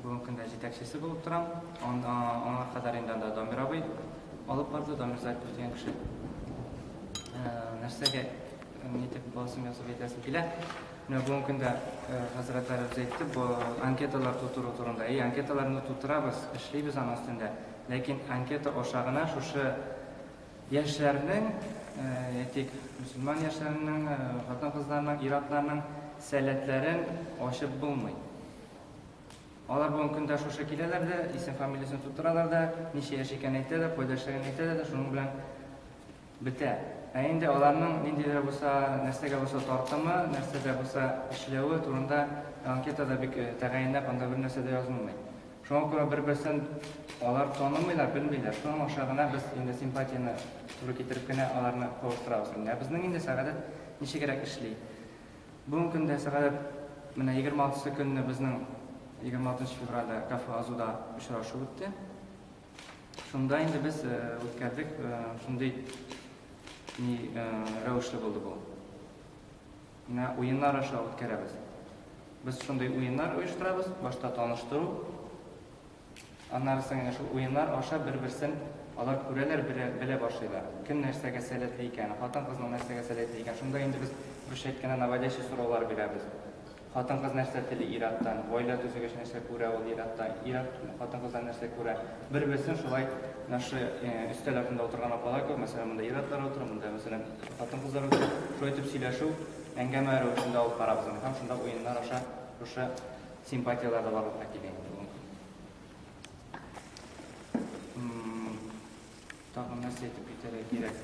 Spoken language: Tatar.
Bugungi kunda yetakchisi bo'lib turam. Ona qadarindan da Domir abi olib bordi, Domir Zakirov degan kishi. Narsaga nitib bosim yozib aytasiz kelar. Bugungi kunda hazratlari aytdi, bu anketalar tuturuv turunda. Anketalarni tuturamiz, ishlaymiz ana ustida. Lekin anketa o'shag'ina shu yoshlarning, aytik musulmon yoshlarining, xotin-qizlarning, irodlarining salatlarin oshib bo'lmaydi. Ular bugungi kunda shu shakllarda ism familiyasini tuturalarda, necha yosh ekanini aytadi, foydalashganini aytadi, shuning bilan bita. Endi ularning nendaydir bo'lsa, narsaga bo'lsa tortimi, narsada bo'lsa ishlavi turunda anketada tag'inlab, unda bir narsada yozilmaydi. Shunga ko'ra bir-birsin ular tonimaylar, bilmaylar. Shuning o'xshag'ina biz endi simpatiyani to'g'ri keltiribgina ularni qo'shtiramiz. Bizning endi sag'ada necha kerak ishlaydi. Bugungi kunda sag'ada mana 26 kunni bizning 26 fevralda Kafe Azuda uchrashuv o'tdi. Shunda endi biz o'tkazdik, shunday ravishli bo'ldi bu. O'yinlar aşağı o'tkazamiz. Biz shunday o'yinlar uyushtiramiz, boshda tanishtiruv. Anlarsan shu o'yinlar aşağı bir-birsin ular ko'ralar, bila boshlaylar. Kim narsaga salatli ekan, xotin-qizning narsaga salatli ekan. Shunda endi biz o'sha aytgan navadashi so'rovlar beramiz. Xotin-qiz narsa tili iratdan, boylar o'ziga narsa ko'ra, ol iratdan, irat xotin-qizlar narsa ko'ra. Bir-birsin shulay shu ustalarida o'tirgan opalar ko'p, masalan, bunda iratlar o'tirib, bunda masalan xotin-qizlar o'tirib, shu aytib silashuv, angamalar shunda olib qarabmiz. Ham shunda o'yinlar o'sha simpatiyalarda borib keladi. Taqim narsa aytib kerak.